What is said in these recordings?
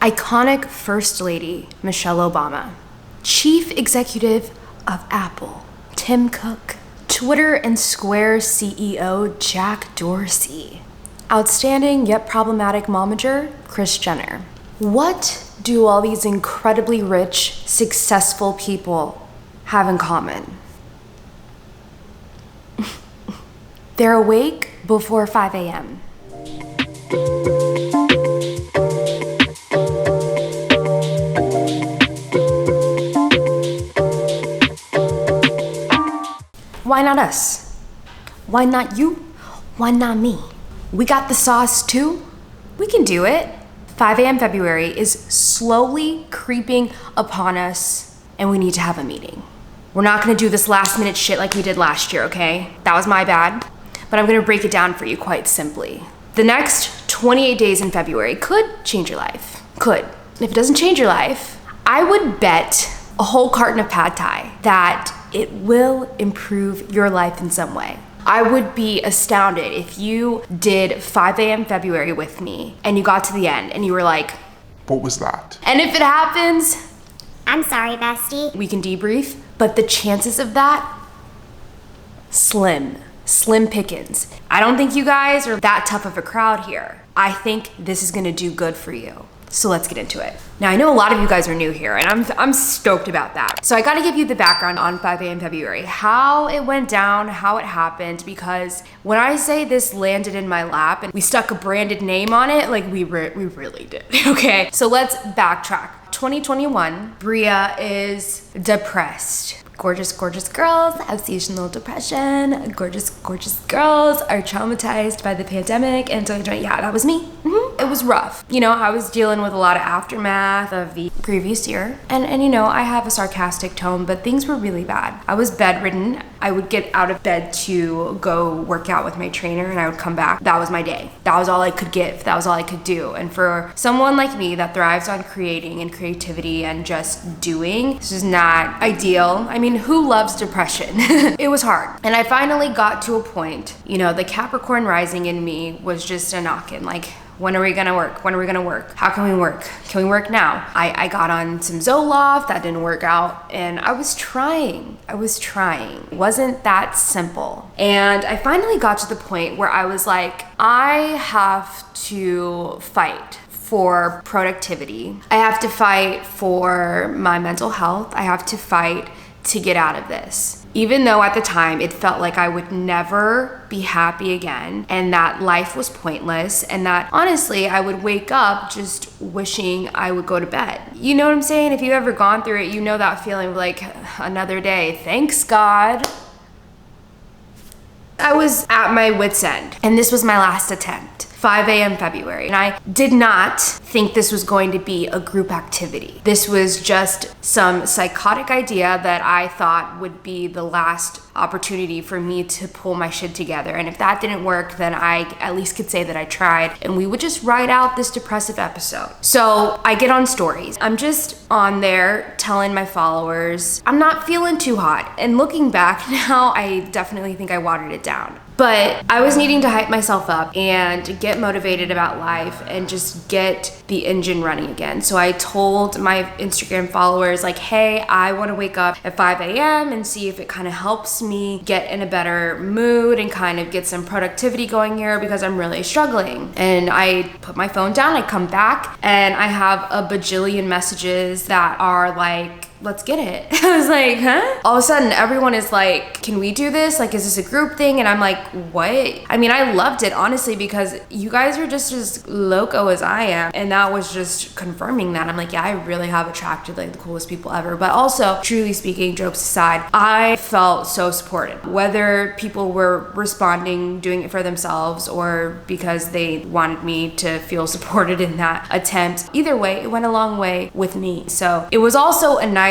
iconic First Lady Michelle Obama, Chief Executive of Apple Tim Cook, Twitter and Square CEO Jack Dorsey, outstanding yet problematic momager Kris Jenner. What do all these incredibly rich, successful people have in common? They're awake before 5 a.m. Why not us? Why not you? Why not me? We got the sauce too. We can do it. 5 a.m. February is slowly creeping upon us, and we need to have a meeting. We're not gonna do this last minute shit like we did last year, okay? That was my bad, but I'm gonna break it down for you quite simply. The next 28 days in February could change your life. Could. And if it doesn't change your life, I would bet a whole carton of pad thai that it will improve your life in some way. I would be astounded if you did 5 a.m. February with me and you got to the end and you were like, what was that? And if it happens, I'm sorry, bestie. we can debrief, but the chances of that, slim pickings. I don't think you guys are that tough of a crowd here. I think this is gonna do good for you. So let's get into it. Now, I know a lot of you guys are new here, and I'm stoked about that. So I gotta give you the background on 5 a.m. February, how it went down, how it happened, because when I say this landed in my lap and we stuck a branded name on it, like we really did, okay? So let's backtrack. 2021, Bria is depressed. Gorgeous girls have seasonal depression. Gorgeous girls are traumatized by the pandemic. And so, yeah, that was me. It was rough. You know, I was dealing with a lot of aftermath of the previous year. And you know, I have a sarcastic tone, but things were really bad. I was bedridden. I would get out of bed to go work out with my trainer and I would come back. That was my day. That was all I could give. That was all I could do. And for someone like me that thrives on creating and creativity and just doing, this is not ideal. I mean, who loves depression? It was hard. And I finally got to a point, you know, the Capricorn rising in me was just a knocking, like, when are we gonna work? When are we gonna work? How can we work? Can we work now? I got on some Zoloft, that didn't work out, and I was trying. It wasn't that simple. And I finally got to the point where I was like, I have to fight for productivity. I have to fight for my mental health. I have to fight to get out of this. Even though at the time it felt like I would never be happy again and that life was pointless and that honestly I would wake up just wishing I would go to bed. You know what I'm saying? If you've ever gone through it, you know that feeling of like, another day, thanks God. I was at my wit's end and this was my last attempt. 5 a.m. February. And I did not think this was going to be a group activity. This was just some psychotic idea that I thought would be the last opportunity for me to pull my shit together. And if that didn't work, then I at least could say that I tried and we would just ride out this depressive episode. So I get on stories. I'm just on there telling my followers, I'm not feeling too hot. And looking back now, I definitely think I watered it down. But I was needing to hype myself up and get motivated about life and just get the engine running again. So I told my Instagram followers like, hey, I want to wake up at 5 a.m. and see if it kind of helps me get in a better mood and kind of get some productivity going here because I'm really struggling. And I put my phone down, I come back and I have a bajillion messages that are like, let's get it. I was like, huh? All of a sudden, everyone is like, can we do this? Like, is this a group thing? And I'm like, what? I mean, I loved it, honestly, because you guys are just as loco as I am. And that was just confirming that. I'm like, yeah, I really have attracted like the coolest people ever. But also, truly speaking, jokes aside, I felt so supported. Whether people were responding, doing it for themselves, or because they wanted me to feel supported in that attempt, either way, it went a long way with me. So it was also a nice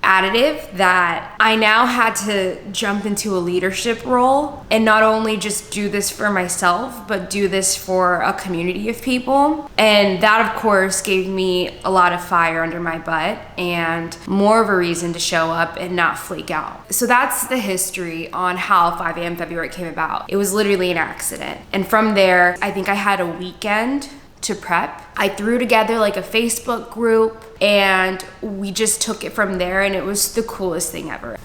additive that I now had to jump into a leadership role and not only just do this for myself, but do this for a community of people. And that, of course, gave me a lot of fire under my butt and more of a reason to show up and not flake out. So that's the history on how 5 a.m. February came about. It was literally an accident. And from there, I think I had a weekend to prep. I threw together like a Facebook group and we just took it from there, and it was the coolest thing ever.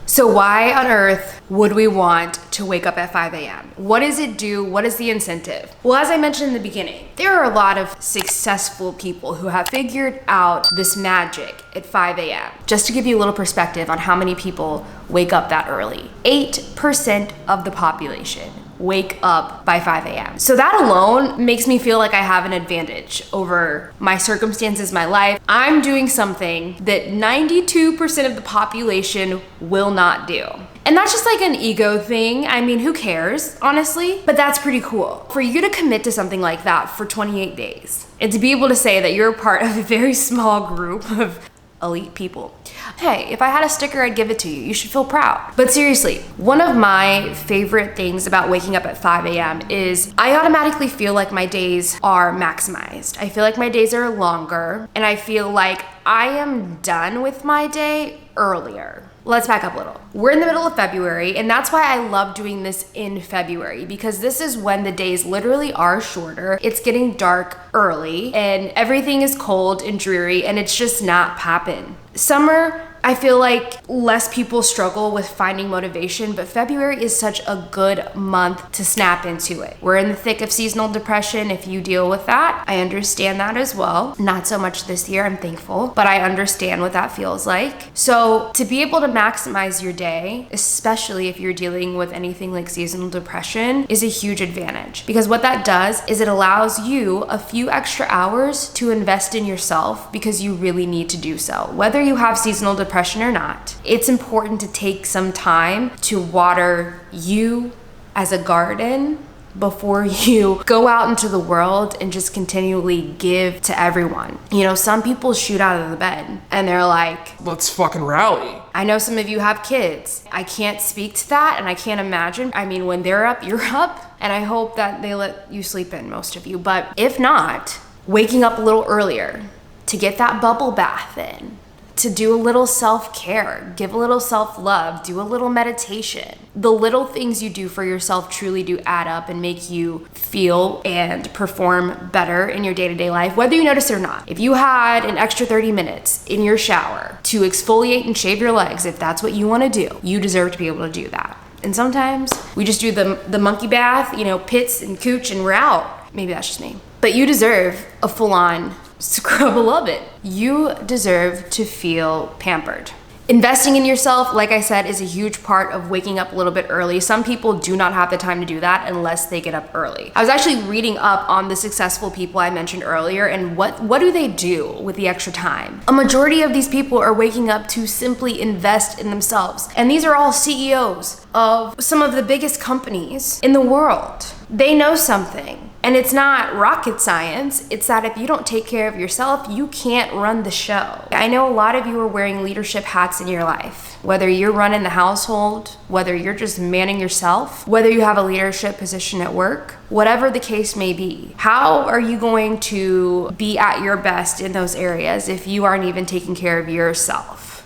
So why on earth would we want to wake up at 5 a.m.? What does it do? What is the incentive? Well, as I mentioned in the beginning, there are a lot of successful people who have figured out this magic at 5 a.m. Just to give you a little perspective on how many people wake up that early. 8% of the population wake up by 5 a.m. So that alone makes me feel like I have an advantage over my circumstances, my life. I'm doing something that 92% of the population will not do. And that's just like an ego thing. I mean, who cares, honestly? But that's pretty cool. For you to commit to something like that for 28 days and to be able to say that you're a part of a very small group of elite people. Hey, if I had a sticker, I'd give it to you. You should feel proud. But seriously, one of my favorite things about waking up at 5 a.m. is I automatically feel like my days are maximized. I feel like my days are longer, and I feel like I am done with my day earlier. Let's back up a little. We're in the middle of February, and that's why I love doing this in February, because this is when the days literally are shorter. It's getting dark early and everything is cold and dreary, and it's just not poppin'. Summer, I feel like less people struggle with finding motivation, but February is such a good month to snap into it. We're in the thick of seasonal depression. If you deal with that, I understand that as well. Not so much this year, I'm thankful, but I understand what that feels like. So to be able to maximize your day, especially if you're dealing with anything like seasonal depression, is a huge advantage, because what that does is it allows you a few extra hours to invest in yourself, because you really need to do so. Whether you have seasonal depression or not, it's important to take some time to water you as a garden before you go out into the world and just continually give to everyone. You know, some people shoot out of the bed and they're like, let's fucking rally. I know some of you have kids. I can't speak to that, and I can't imagine. I mean, when they're up, you're up, and I hope that they let you sleep in, most of you. But if not, waking up a little earlier to get that bubble bath in, to do a little self-care, give a little self-love, do a little meditation. The little things you do for yourself truly do add up and make you feel and perform better in your day-to-day life, whether you notice it or not. If you had an extra 30 minutes in your shower to exfoliate and shave your legs, if that's what you want to do, you deserve to be able to do that. And sometimes we just do the monkey bath, you know, pits and cooch, and we're out. Maybe that's just me. But you deserve a full-on scrub of it. You deserve to feel pampered. Investing in yourself, like I said, is a huge part of waking up a little bit early. Some people do not have the time to do that unless they get up early. I was actually reading up on the successful people I mentioned earlier, and what do they do with the extra time? A majority of these people are waking up to simply invest in themselves. And these are all CEOs of some of the biggest companies in the world. They know something. And it's not rocket science. It's that if you don't take care of yourself, you can't run the show. I know a lot of you are wearing leadership hats in your life. Whether you're running the household, whether you're just manning yourself, whether you have a leadership position at work, whatever the case may be. How are you going to be at your best in those areas if you aren't even taking care of yourself?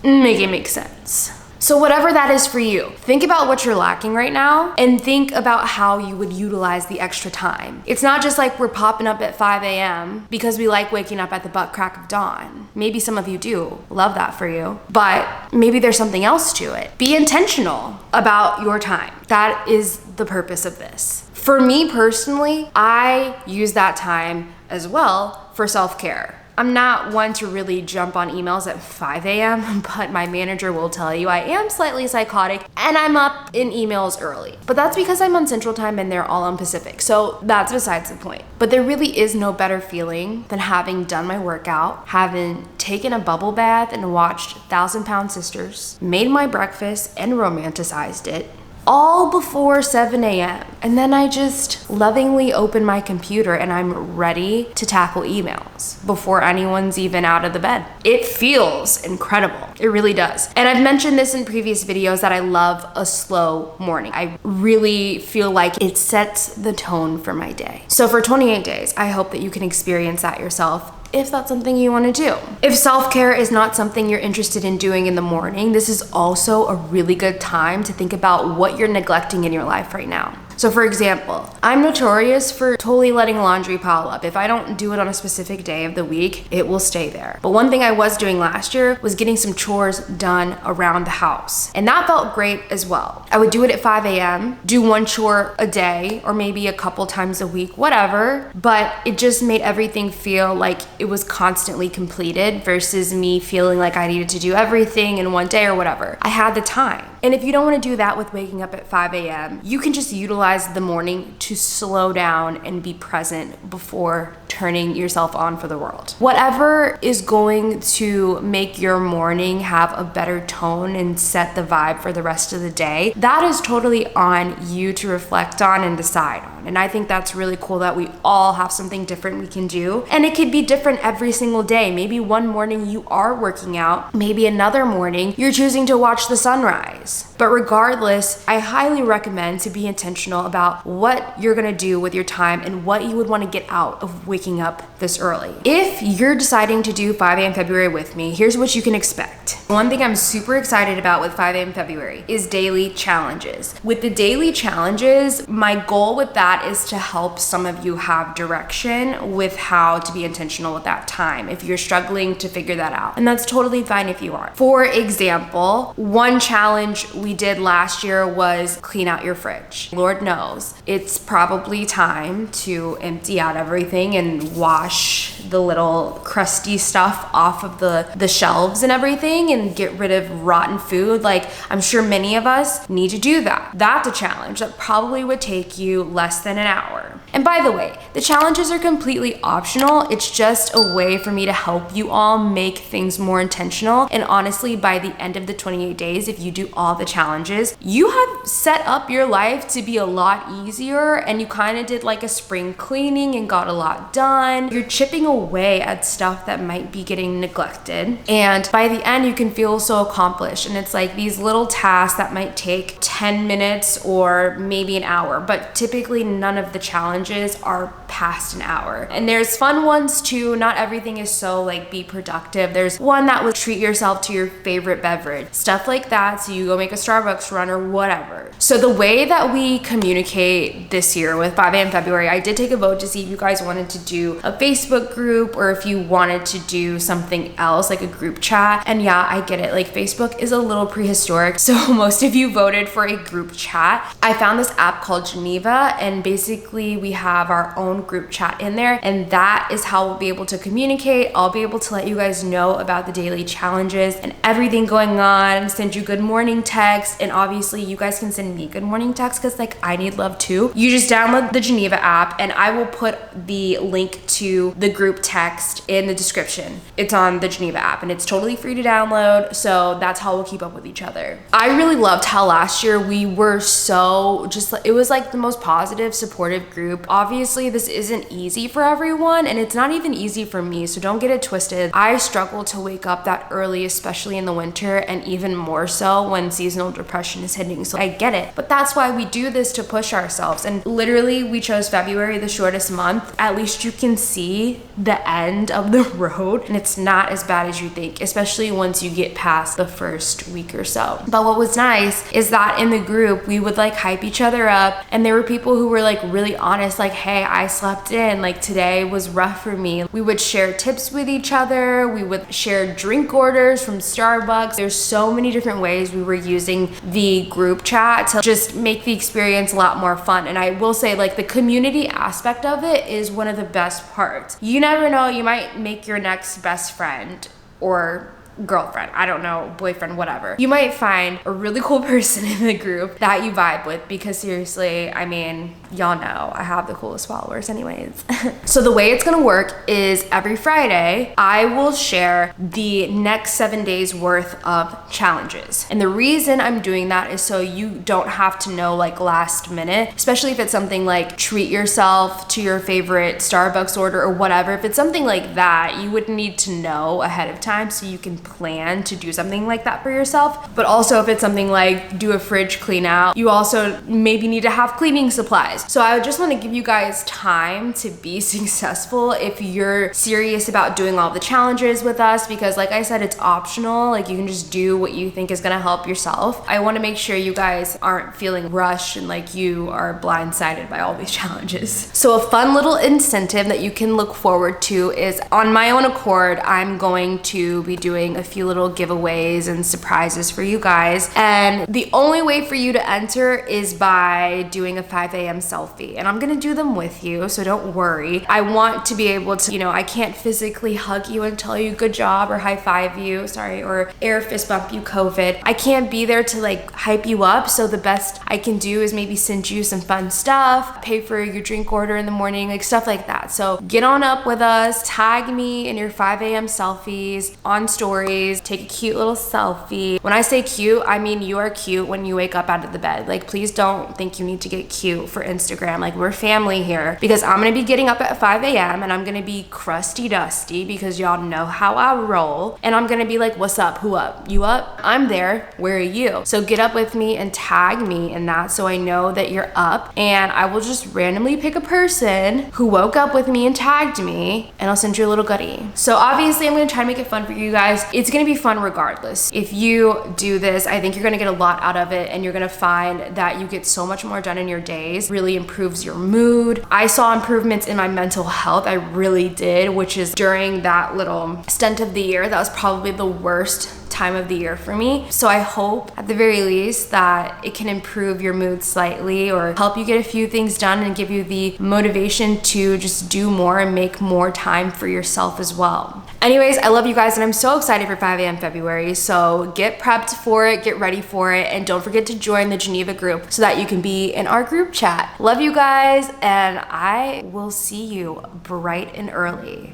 Make it make sense. So whatever that is for you, think about what you're lacking right now and think about how you would utilize the extra time. It's not just like we're popping up at 5 a.m. because we like waking up at the butt crack of dawn. Maybe some of you do. Love that for you. But maybe there's something else to it. Be intentional about your time. That is the purpose of this. For me personally, I use that time as well for self-care. I'm not one to really jump on emails at 5 a.m., but my manager will tell you I am slightly psychotic and I'm up in emails early. But that's because I'm on Central Time and they're all on Pacific. So that's besides the point. But there really is no better feeling than having done my workout, having taken a bubble bath and watched 1,000-Pound Sisters, made my breakfast and romanticized it, all before 7 a.m. And then I just lovingly open my computer and I'm ready to tackle emails before anyone's even out of the bed. It feels incredible. It really does. And I've mentioned this in previous videos that I love a slow morning. I really feel like it sets the tone for my day. So for 28 days, I hope that you can experience that yourself, if that's something you want to do. If self-care is not something you're interested in doing in the morning, this is also a really good time to think about what you're neglecting in your life right now. So for example, I'm notorious for totally letting laundry pile up. If I don't do it on a specific day of the week, it will stay there. But one thing I was doing last year was getting some chores done around the house. And that felt great as well. I would do it at 5 a.m., do one chore a day, or maybe a couple times a week, whatever. But it just made everything feel like it was constantly completed versus me feeling like I needed to do everything in one day or whatever. I had the time. And if you don't want to do that with waking up at 5 a.m., you can just utilize the morning to slow down and be present before turning yourself on for the world. Whatever is going to make your morning have a better tone and set the vibe for the rest of the day, that is totally on you to reflect on and decide on. And I think that's really cool that we all have something different we can do. And it could be different every single day. Maybe one morning you are working out, maybe another morning you're choosing to watch the sunrise. But regardless, I highly recommend to be intentional about what you're gonna do with your time and what you would wanna get out of waking up this early. If you're deciding to do 5 a.m. February with me, here's what you can expect. One thing I'm super excited about with 5 a.m. February is daily challenges. With the daily challenges, my goal with that is to help some of you have direction with how to be intentional with that time if you're struggling to figure that out. And that's totally fine if you aren't. For example, one challenge we did last year was clean out your fridge. Lord knows, it's probably time to empty out everything and wash the little crusty stuff off of the shelves and everything and get rid of rotten food. Like, I'm sure many of us need to do that. That's a challenge that probably would take you less than an hour. And by the way, the challenges are completely optional. It's just a way for me to help you all make things more intentional. And honestly, by the end of the 28 days, if you do all the challenges, you have set up your life to be a lot easier, and you kind of did like a spring cleaning and got a lot done. You're chipping away at stuff that might be getting neglected. And by the end, you can feel so accomplished. And it's like these little tasks that might take 10 minutes or maybe an hour, but typically none of the challenges are past an hour. And there's fun ones too. Not everything is so like be productive. There's one that would treat yourself to your favorite beverage, stuff like that. So you go make a Starbucks run or whatever. So the way that we communicate this year with 5 a.m. February, I did take a vote to see if you guys wanted to do a Facebook group or if you wanted to do something else like a group chat. And yeah, I get it. Like, Facebook is a little prehistoric. So most of you voted for a group chat. I found this app called Geneva, and basically we have our own group chat in there, and that is how we'll be able to communicate. I'll be able to let you guys know about the daily challenges and everything going on, send you good morning texts, and obviously you guys can send me good morning texts because like I need love too. You just download the Geneva app, and I will put the link to the group text in the description. It's on the Geneva app and it's totally free to download, so that's how we'll keep up with each other. I really loved how last year we were so just, it was like the most positive, supportive group. Obviously this isn't easy for everyone, and it's not even easy for me, so don't get it twisted. I struggle to wake up that early, especially in the winter, and even more so when seasonal depression is hitting, so I get it. But that's why we do this, to push ourselves. And literally we chose February, the shortest month. At least you can see the end of the road, and it's not as bad as you think, especially once you get past the first week or so. But what was nice is that in the group we would like hype each other up, and there were people who were like really honest, like, hey, I slept in, like today was rough for me. We would share tips with each other. We would share drink orders from Starbucks. There's so many different ways we were using the group chat to just make the experience a lot more fun. And I will say, like, the community aspect of it is one of the best parts. You never know, you might make your next best friend or girlfriend, I don't know, boyfriend, whatever. You might find a really cool person in the group that you vibe with, because seriously, I mean, y'all know I have the coolest followers anyways. So the way it's gonna work is every Friday, I will share the next 7 days worth of challenges. And the reason I'm doing that is so you don't have to know like last minute, especially if it's something like treat yourself to your favorite Starbucks order or whatever. If it's something like that, you would need to know ahead of time so you can plan to do something like that for yourself. But also if it's something like do a fridge clean out, you also maybe need to have cleaning supplies. times. So I just want to give you guys time to be successful if you're serious about doing all the challenges with us, because like I said, it's optional. Like you can just do what you think is gonna help yourself. I want to make sure you guys aren't feeling rushed and like you are blindsided by all these challenges. So a fun little incentive that you can look forward to is, on my own accord, I'm going to be doing a few little giveaways and surprises for you guys. And the only way for you to enter is by doing a 5 a.m. selfie. And I'm gonna do them with you, so don't worry. I want to be able to, I can't physically hug you and tell you good job or high five you, or air fist bump you COVID. I can't be there to like hype you up, so the best I can do is maybe send you some fun stuff, pay for your drink order in the morning, like stuff like that. So get on up with us, tag me in your 5 a.m. selfies on stories, take a cute little selfie. When I say cute, I mean you are cute when you wake up out of the bed. Like please don't think you need to get cute for Instagram. Like we're family here, because I'm gonna be getting up at 5 a.m. and I'm gonna be crusty dusty because y'all know how I roll. And I'm gonna be like, what's up? Who up? You up? I'm there. Where are you? So get up with me and tag me in that so I know that you're up, and I will just randomly pick a person who woke up with me and tagged me, and I'll send you a little goodie. So obviously I'm gonna try to make it fun for you guys. It's gonna be fun regardless. If you do this, I think you're gonna get a lot out of it, and you're gonna find that you get so much more done in your days. Really improves your mood. I saw improvements in my mental health. I really did, which is during that little stint of the year, that was probably the worst time of the year for me. So I hope at the very least that it can improve your mood slightly, or help you get a few things done and give you the motivation to just do more and make more time for yourself as well. Anyways, I love you guys, and I'm so excited for 5 a.m. February. So get prepped for it, get ready for it, and don't forget to join the Geneva group so that you can be in our group chat. Love you guys, and I will see you bright and early.